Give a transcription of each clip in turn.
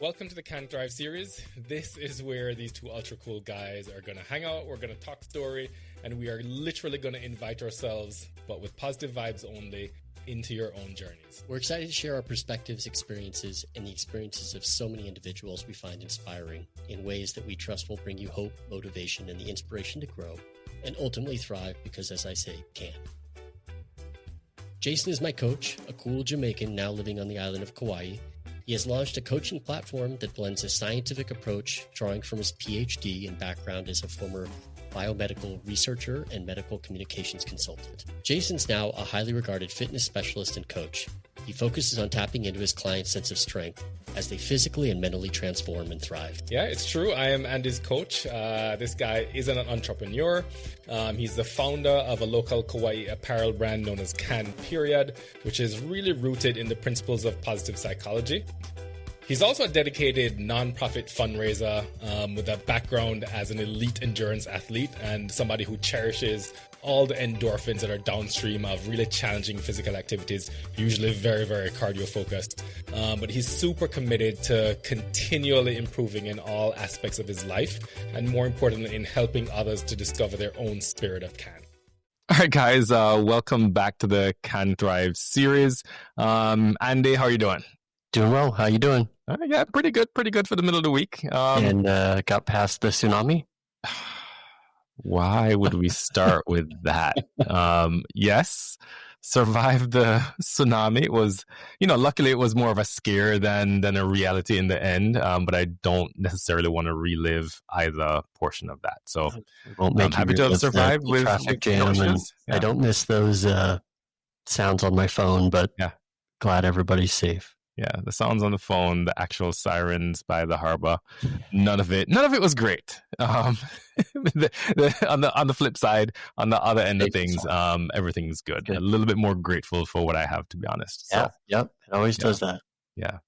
Welcome to the Can't Drive series. This is where these two ultra cool guys are going to hang out, we're going to talk story, and we are literally going to invite ourselves, but with positive vibes only, into your own journeys. We're excited to share our perspectives, experiences, and the experiences of so many individuals we find inspiring in ways that we trust will bring you hope, motivation, and the inspiration to grow and ultimately thrive because, as I say, can. Jason is my coach, a cool Jamaican now living on the island of Kauai. He has launched a coaching platform that blends a scientific approach, drawing from his PhD and background as a former biomedical researcher and medical communications consultant. Jason's now a highly regarded fitness specialist and coach. He focuses on tapping into his clients' sense of strength as they physically and mentally transform and thrive. Yeah, it's true. I am Andy's coach. This guy is an entrepreneur. He's the founder of a local Kauai apparel brand known as Can Period, which is really rooted in the principles of positive psychology. He's also a dedicated nonprofit fundraiser with a background as an elite endurance athlete and somebody who cherishes all the endorphins that are downstream of really challenging physical activities, usually very, very cardio focused. But he's super committed to continually improving in all aspects of his life, and more importantly, in helping others to discover their own spirit of can. All right, guys, welcome back to the Can Drive series. Andy, how are you doing? Doing well. How you doing? Yeah, pretty good for the middle of the week. And got past the tsunami? Why would we start with that? Yes, survived the tsunami. It was, luckily it was more of a scare than a reality in the end. But I don't necessarily want to relive either portion of that. So I'm happy to have survived with traffic jam. And I don't miss those sounds on my phone, but glad everybody's safe. Yeah, the sounds on the phone, the actual sirens by the harbor, none of it was great. On the flip side, on the other end of things, everything's good. A little bit more grateful for what I have, to be honest. Yeah, yep, it always does that. Yeah.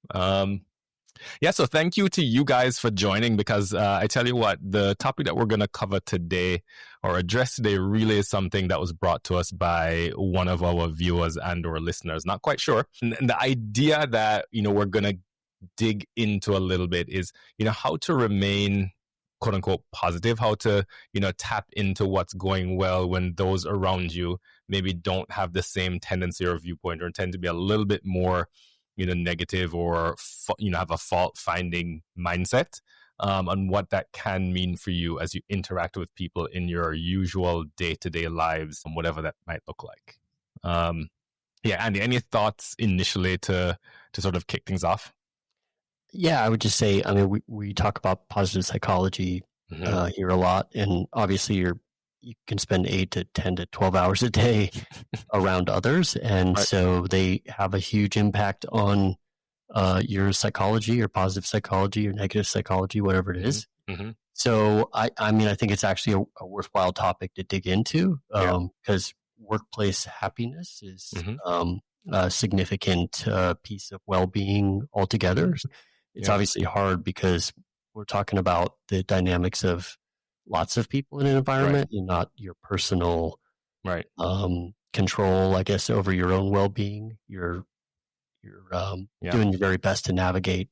So thank you to you guys for joining, because I tell you what, the topic that we're going to cover today or address today really is something that was brought to us by one of our viewers and or listeners. Not quite sure. And the idea that, we're going to dig into a little bit is, how to remain quote unquote positive, how to, tap into what's going well when those around you maybe don't have the same tendency or viewpoint or tend to be a little bit more negative or, have a fault-finding mindset, and what that can mean for you as you interact with people in your usual day-to-day lives, and whatever that might look like. Andy, any thoughts initially to sort of kick things off? Yeah, I would just say, we talk about positive psychology here a lot, and obviously you can spend 8 to 10 to 12 hours a day around others. And so they have a huge impact on your psychology, your positive psychology, your negative psychology, whatever it is. Mm-hmm. So, I think it's actually a worthwhile topic to dig into, because workplace happiness is a significant piece of well-being altogether. It's obviously hard because we're talking about the dynamics of lots of people in an environment and not your personal control, I guess, over your own well-being. You're doing your very best to navigate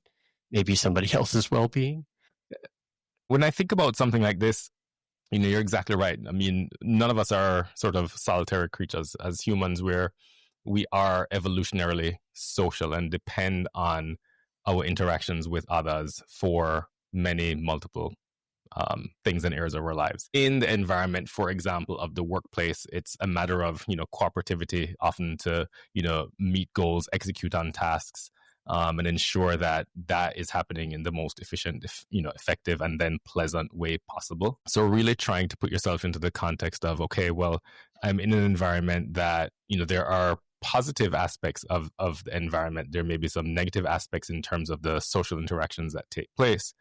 maybe somebody else's well-being. When I think about something like this, you're exactly right. I mean, none of us are sort of solitary creatures. As humans, we are evolutionarily social and depend on our interactions with others for many multiple things and areas of our lives. In the environment, for example, of the workplace, it's a matter of, cooperativity, often to, meet goals, execute on tasks, and ensure that is happening in the most efficient, effective, and then pleasant way possible. So really trying to put yourself into the context of, okay, well, I'm in an environment that, there are positive aspects of the environment. There may be some negative aspects in terms of the social interactions that take place.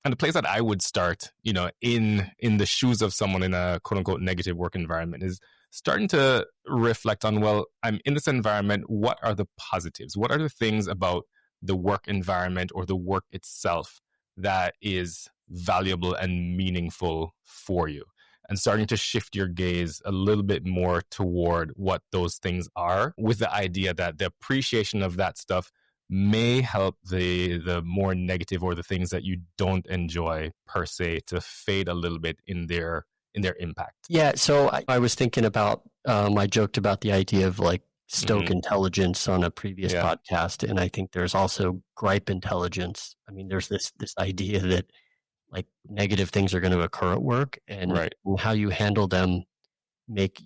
And the place that I would start, in the shoes of someone in a quote unquote negative work environment is starting to reflect on, well, I'm in this environment. What are the positives? What are the things about the work environment or the work itself that is valuable and meaningful for you? And starting to shift your gaze a little bit more toward what those things are, with the idea that the appreciation of that stuff may help the more negative or the things that you don't enjoy per se to fade a little bit in their impact. Yeah, so I was thinking about, I joked about the idea of like stoke Mm-hmm. intelligence on a previous podcast, and I think there's also gripe intelligence. I mean, there's this idea that like negative things are going to occur at work, and Right. how you handle them make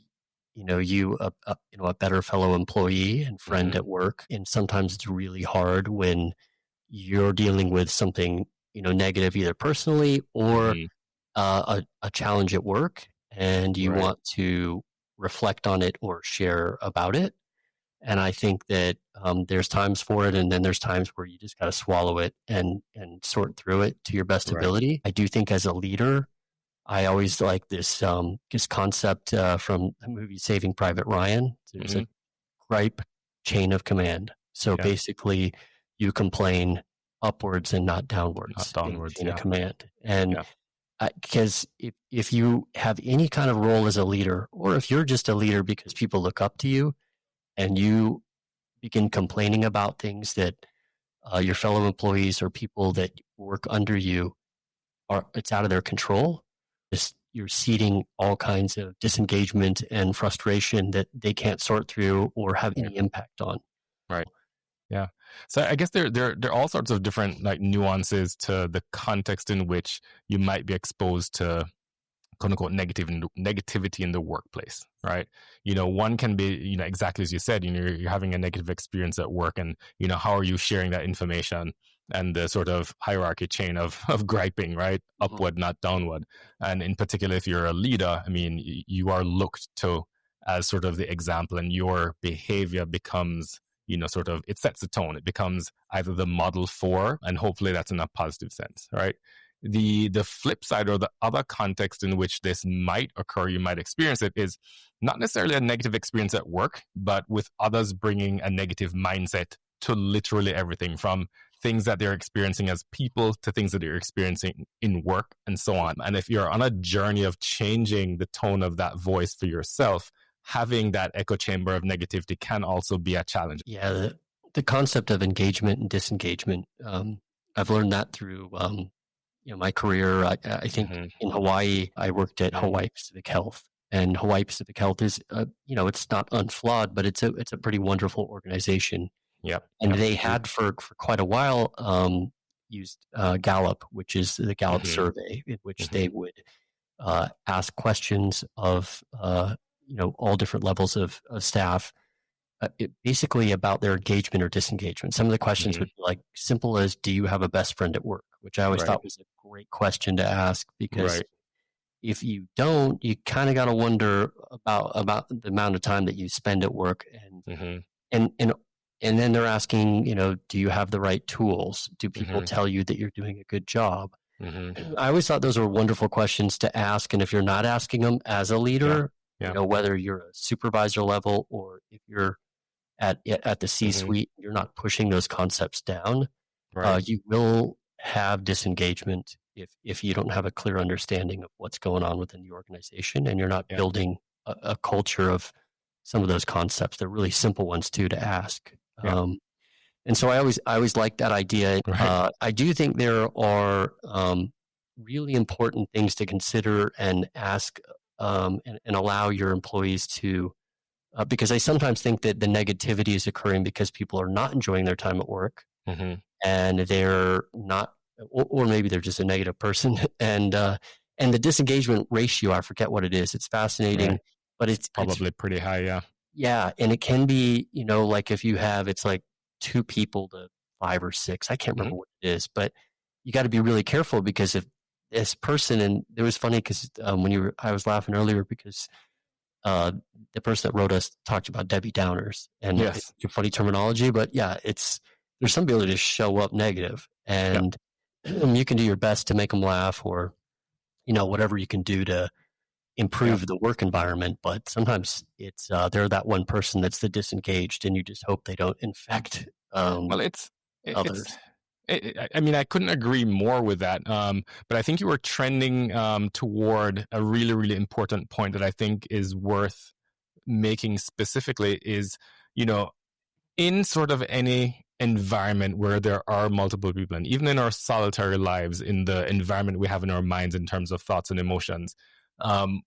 you a better fellow employee and friend Mm-hmm. at work. And sometimes it's really hard when you're dealing with something negative, either personally or Mm-hmm. a challenge at work, and you Right. want to reflect on it or share about it. And I think that there's times for it, and then there's times where you just got to swallow it and sort through it to your best Right. ability. I do think as a leader, I always like this concept from the movie Saving Private Ryan. There's a gripe chain of command. So basically, you complain upwards and not downwards. Not downwards, in chain of command. And because if you have any kind of role as a leader, or if you're just a leader because people look up to you, and you begin complaining about things that your fellow employees or people that work under you it's out of their control, you're seeding all kinds of disengagement and frustration that they can't sort through or have any impact on. Right. Yeah. So I guess there are all sorts of different like nuances to the context in which you might be exposed to quote unquote negativity in the workplace, right? One can be, exactly as you said, you're having a negative experience at work, and how are you sharing that information, and the sort of hierarchy chain of griping, right? Upward, not downward. And in particular, if you're a leader, I mean, you are looked to as sort of the example, and your behavior becomes, sort of, it sets the tone. It becomes either the model for, and hopefully that's in a positive sense, right? The flip side, or the other context in which this might occur, you might experience it, is not necessarily a negative experience at work, but with others bringing a negative mindset to literally everything, from things that they're experiencing as people to things that they're experiencing in work, and so on. And if you're on a journey of changing the tone of that voice for yourself, having that echo chamber of negativity can also be a challenge. Yeah, the concept of engagement and disengagement, I've learned that through my career. I think in Hawaii, I worked at Hawaii Pacific Health, and Hawaii Pacific Health is, it's not unflawed, but it's a pretty wonderful organization. And they had for quite a while used Gallup, which is the Gallup survey, in which they would ask questions of all different levels of staff, basically about their engagement or disengagement. Some of the questions would be like simple as, do you have a best friend at work? Which I always thought was a great question to ask, because if you don't, you kind of got to wonder about the amount of time that you spend at work. And then they're asking, do you have the right tools? Do people tell you that you're doing a good job? I always thought those were wonderful questions to ask. And if you're not asking them as a leader, whether you're a supervisor level or if you're at the C-suite, you're not pushing those concepts down, you will have disengagement if you don't have a clear understanding of what's going on within the organization, and you're not building a culture of some of those concepts. They're really simple ones too to ask. And so I always like that idea. I do think there are really important things to consider and ask and allow your employees to, because I sometimes think that the negativity is occurring because people are not enjoying their time at work, and they're not, or maybe they're just a negative person. And the disengagement ratio, I forget what it is. It's fascinating, but it's probably pretty high. Yeah. Yeah. And it can be, like if you have, it's like 2 people to 5 or 6, I can't remember what it is, but you got to be really careful, because if this person, and it was funny because I was laughing earlier because the person that wrote us talked about Debbie Downers, and it's a funny terminology, but there's some people that just show up negative, and you can do your best to make them laugh, or whatever you can do to improve the work environment. But sometimes it's they're that one person that's the disengaged, and you just hope they don't infect others. I mean, I couldn't agree more with that. But I think you were trending toward a really, really important point that I think is worth making specifically is, in sort of any environment where there are multiple people, and even in our solitary lives, in the environment we have in our minds in terms of thoughts and emotions,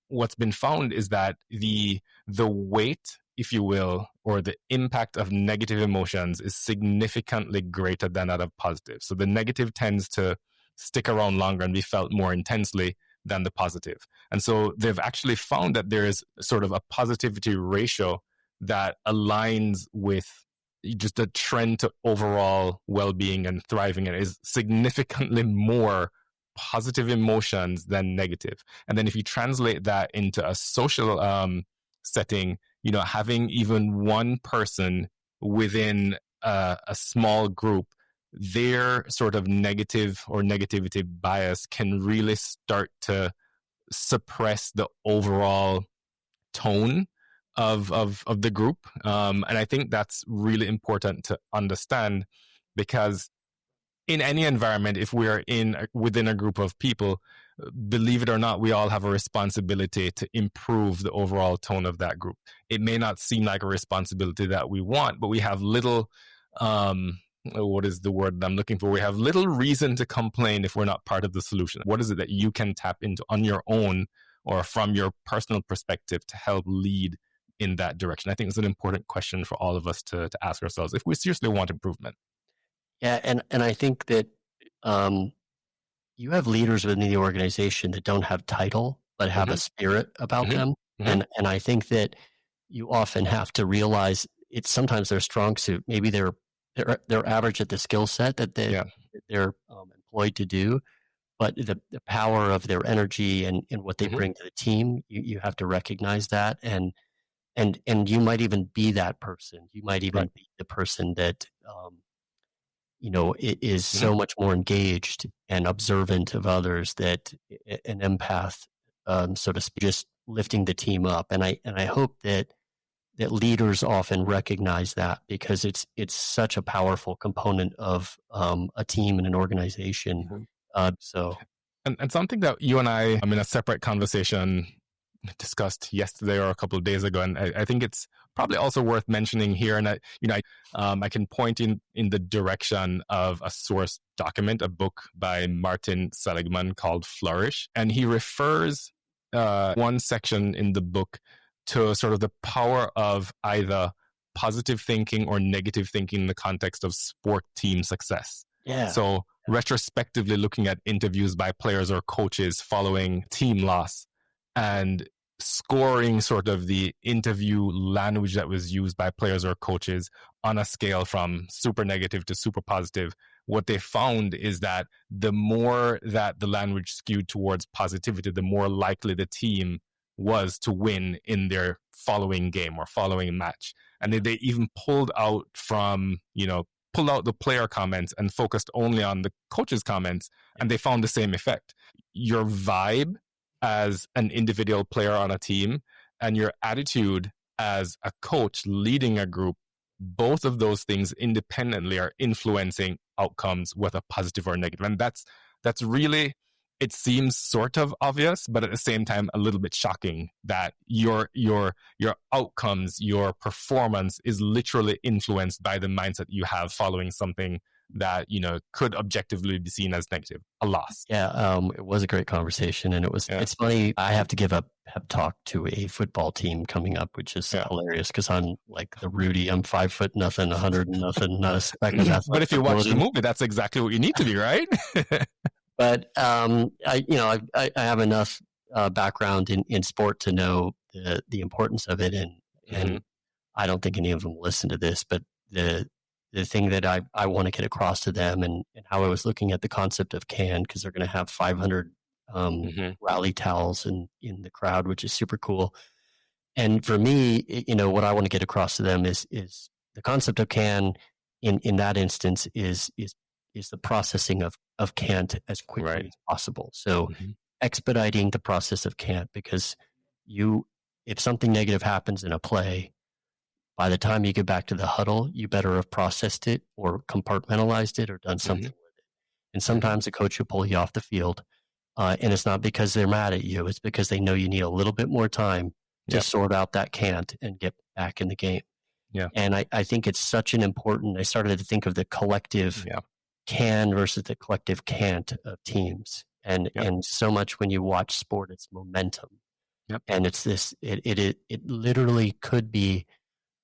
what's been found is that the weight, if you will, or the impact of negative emotions is significantly greater than that of positive. So the negative tends to stick around longer and be felt more intensely than the positive. And so they've actually found that there is sort of a positivity ratio that aligns with just a trend to overall well-being and thriving, and is significantly more positive emotions than negative. And then if you translate that into a social setting, having even one person within a small group, their sort of negative or negativity bias can really start to suppress the overall tone of the group. And I think that's really important to understand, because in any environment, if we are within a group of people, believe it or not, we all have a responsibility to improve the overall tone of that group. It may not seem like a responsibility that we want, but we have little, what is the word that I'm looking for? We have little reason to complain if we're not part of the solution. What is it that you can tap into on your own or from your personal perspective to help lead in that direction? I think it's an important question for all of us to ask ourselves if we seriously want improvement. Yeah, and I think that you have leaders within the organization that don't have title, but have a spirit about them. And I think that you often have to realize it's sometimes their strong suit. Maybe they're average at the skill set that they're employed to do, but the power of their energy and what they bring to the team, you have to recognize that. And you might even be that person. You might even be the person that it is so much more engaged and observant of others, that an empath, so to speak, just lifting the team up. And I hope that leaders often recognize that, because it's such a powerful component of a team and an organization. And something that you and I, in a separate conversation, discussed yesterday or a couple of days ago, and I think it's probably also worth mentioning here. And I can point in the direction of a source document, a book by Martin Seligman called Flourish, and he refers one section in the book to sort of the power of either positive thinking or negative thinking in the context of sport team success. Yeah. So retrospectively looking at interviews by players or coaches following team loss, and scoring sort of the interview language that was used by players or coaches on a scale from super negative to super positive, what they found is that the more that the language skewed towards positivity, the more likely the team was to win in their following game or following match. And they even pulled out the player comments and focused only on the coach's comments, and they found the same effect. Your vibe as an individual player on a team and your attitude as a coach leading a group, both of those things independently are influencing outcomes, whether positive or negative. And that's really, it seems sort of obvious, but at the same time a little bit shocking that your outcomes, your performance is literally influenced by the mindset you have following something that could objectively be seen as negative, a loss. Yeah, it was a great conversation, and it's funny. I have to give a pep talk to a football team coming up, which is hilarious, because I'm like the Rudy. I'm 5'0", 100 nothing, not a speck of athletic. But if you watch the movie, that's exactly what you need to be, right? But I have enough background in sport to know the importance of it, and I don't think any of them listen to this, but the thing that I want to get across to them, and how I was looking at the concept of CAN, because they're going to have 500 rally towels in the crowd, which is super cool. And for me, what I want to get across to them is the concept of CAN in that instance is the processing of CANT as quickly as possible. So expediting the process of CANT, because if something negative happens in a play, by the time you get back to the huddle, you better have processed it or compartmentalized it or done something with it. And sometimes a coach will pull you off the field, and it's not because they're mad at you. It's because they know you need a little bit more time to sort out that can't and get back in the game. Yeah. And I think it's such an important, I started to think of the collective can versus the collective can't of teams. And so much when you watch sport, it's momentum. Yep. And it's this, it literally could be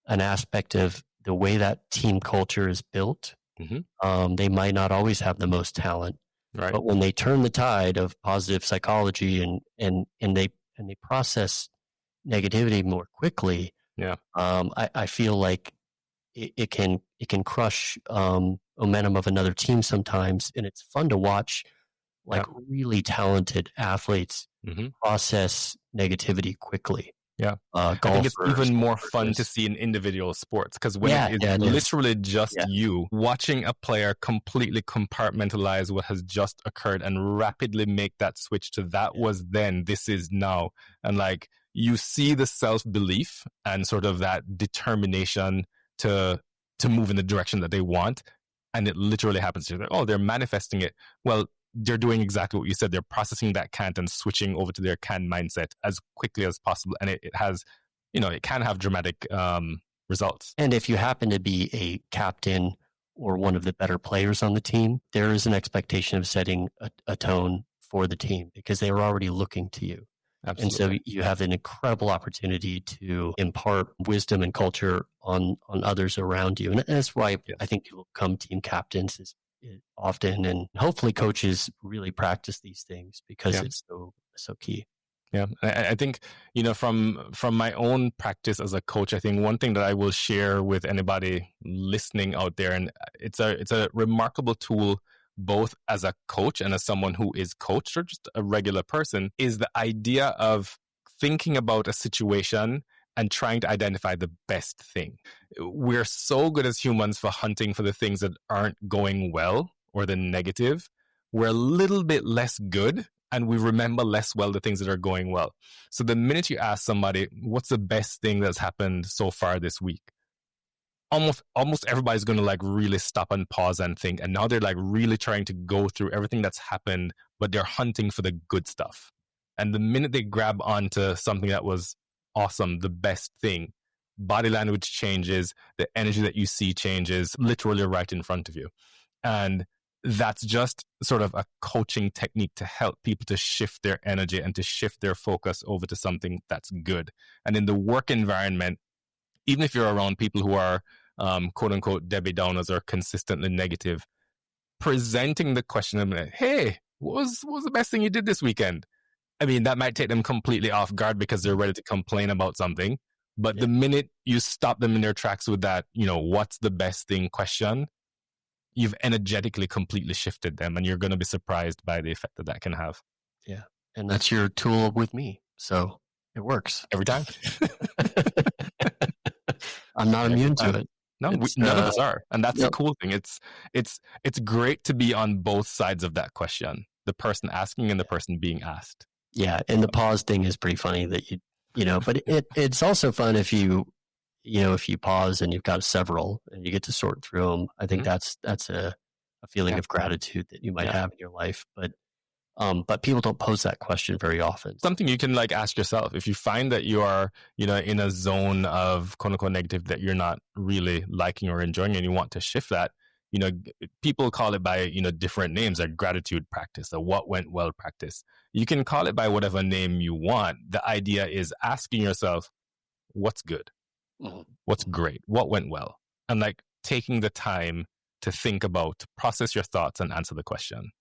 an aspect of the way that team culture is built. Mm-hmm. They might not always have the most talent, right. but when they turn the tide of positive psychology and they process negativity more quickly, I feel like it can crush momentum of another team sometimes, and it's fun to watch like really talented athletes process negativity quickly. Yeah, I think it's even more fun to see in individual sports, because when it's literally just you watching a player completely compartmentalize what has just occurred and rapidly make that switch to that was then, this is now. And like, you see the self-belief and sort of that determination to move in the direction that they want. And it literally happens. You're like, oh, they're manifesting it. Well, they're doing exactly what you said. They're processing that can't and switching over to their can mindset as quickly as possible. And it has, it can have dramatic results. And if you happen to be a captain or one of the better players on the team, there is an expectation of setting a tone for the team because they were already looking to you. Absolutely. And so you have an incredible opportunity to impart wisdom and culture on others around you. And that's why I think people become team captains is often, and hopefully coaches really practice these things because it's so key. Yeah, I think, from my own practice as a coach, I think one thing that I will share with anybody listening out there, and it's a remarkable tool both as a coach and as someone who is coached or just a regular person, is the idea of thinking about a situation and trying to identify the best thing. We're so good as humans for hunting for the things that aren't going well or the negative. We're a little bit less good and we remember less well the things that are going well. So the minute you ask somebody, what's the best thing that's happened so far this week? Almost everybody's going to like really stop and pause and think. And now they're like really trying to go through everything that's happened, but they're hunting for the good stuff. And the minute they grab onto something that was awesome, the best thing, body language changes, the energy that you see changes literally right in front of you. And that's just sort of a coaching technique to help people to shift their energy and to shift their focus over to something that's good. And in the work environment, even if you're around people who are quote unquote Debbie Downers or consistently negative, presenting the question of, hey, what was the best thing you did this weekend? I mean, that might take them completely off guard because they're ready to complain about something. But the minute you stop them in their tracks with that, what's the best thing question, you've energetically completely shifted them, and you're going to be surprised by the effect that can have. Yeah. And that's your tool with me. So it works. Every time. I'm not immune to it. No, none of us are. And that's the cool thing. It's great to be on both sides of that question, the person asking and the person being asked. Yeah. And the pause thing is pretty funny that but it's also fun if you pause and you've got several and you get to sort through them. I think that's a feeling of gratitude that you might have in your life. But people don't pose that question very often. Something you can ask yourself. If you find that you are, in a zone of quote unquote negative that you're not really liking or enjoying and you want to shift that, people call it by, different names, a gratitude practice, a what went well practice. You can call it by whatever name you want. The idea is asking yourself, what's good? What's great? What went well? And taking the time to think about, to process your thoughts and answer the question.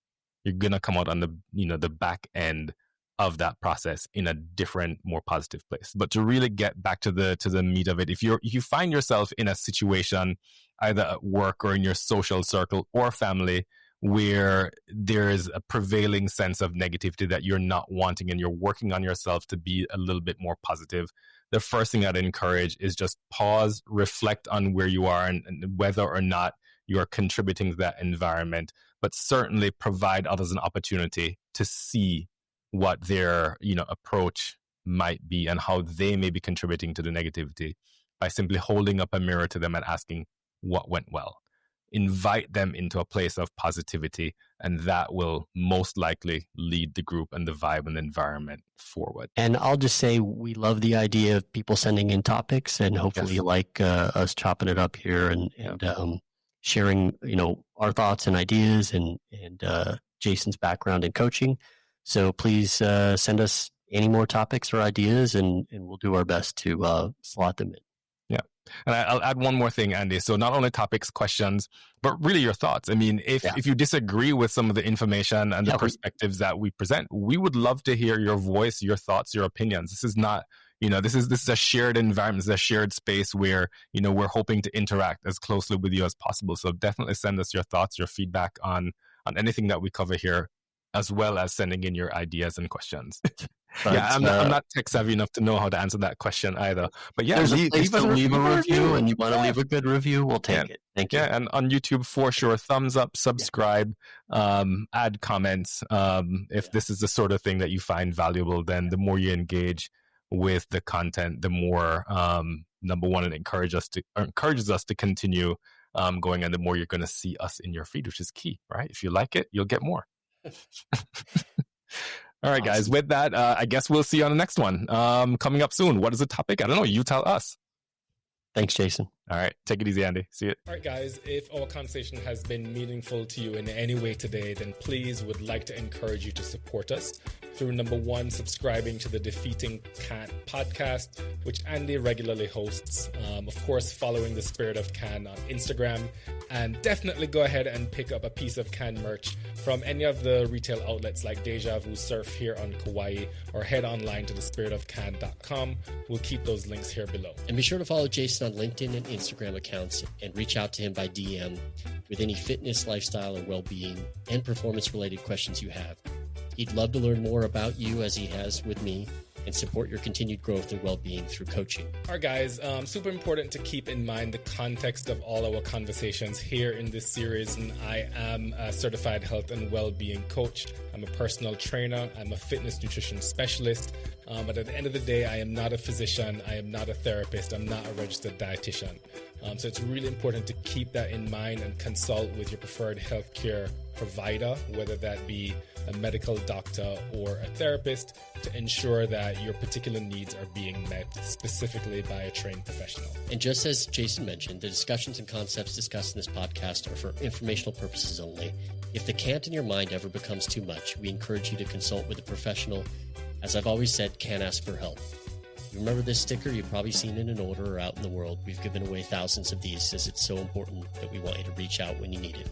You're going to come out on the back end of that process in a different, more positive place. But to really get back to the meat of it, if you find yourself in a situation either at work or in your social circle or family where there is a prevailing sense of negativity that you're not wanting and you're working on yourself to be a little bit more positive, the first thing I'd encourage is just pause, reflect on where you are and whether or not you are contributing to that environment, but certainly provide others an opportunity to see what their approach might be and how they may be contributing to the negativity by simply holding up a mirror to them and asking what went well. invite them into a place of positivity, and that will most likely lead the group and the vibe and the environment forward. And I'll just say we love the idea of people sending in topics, and hopefully you like us chopping it up here and sharing, our thoughts and ideas and Jason's background in coaching. So please send us any more topics or ideas, and we'll do our best to slot them in. Yeah. And I'll add one more thing, Andy. So not only topics, questions, but really your thoughts. I mean, if you disagree with some of the information and the perspectives that we present, we would love to hear your voice, your thoughts, your opinions. This is not, this is a shared environment, this is a shared space where, we're hoping to interact as closely with you as possible. So definitely send us your thoughts, your feedback on anything that we cover here, as well as sending in your ideas and questions. But, I'm not tech savvy enough to know how to answer that question either. But leave a review, and you want to leave a good review, we'll take it. Thank you. Yeah, and on YouTube, for sure, thumbs up, subscribe, add comments. If this is the sort of thing that you find valuable, then the more you engage with the content, the more, number one, it encourages us to continue going, and the more you're going to see us in your feed, which is key, right? If you like it, you'll get more. All right, guys. With that, I guess we'll see you on the next one. Coming up soon. What is the topic? I don't know. You tell us. Thanks, Jason. All right. Take it easy, Andy. See you. All right, guys. If our conversation has been meaningful to you in any way today, then please would like to encourage you to support us through, number one, subscribing to the Defeating Cat podcast, which Andy regularly hosts. Of course, following the Spirit of Can on Instagram, and definitely go ahead and pick up a piece of Can merch from any of the retail outlets like Deja Vu Surf here on Kauai, or head online to thespiritofcan.com. We'll keep those links here below. And be sure to follow Jason on LinkedIn and Instagram accounts, and reach out to him by DM with any fitness, lifestyle, or well-being and performance-related questions you have. He'd love to learn more about you, as he has with me, and support your continued growth and well-being through coaching. All right, guys, super important to keep in mind the context of all our conversations here in this series. And I am a certified health and well-being coach. I'm a personal trainer. I'm a fitness nutrition specialist. But at the end of the day, I am not a physician. I am not a therapist. I'm not a registered dietitian. So it's really important to keep that in mind and consult with your preferred healthcare provider, whether that be a medical doctor or a therapist, to ensure that your particular needs are being met specifically by a trained professional. And just as Jason mentioned, the discussions and concepts discussed in this podcast are for informational purposes only. If the can't in your mind ever becomes too much, we encourage you to consult with a professional. As I've always said, can't ask for help. You remember this sticker? You've probably seen it in an order or out in the world. We've given away thousands of these, as it's so important that we want you to reach out when you need it.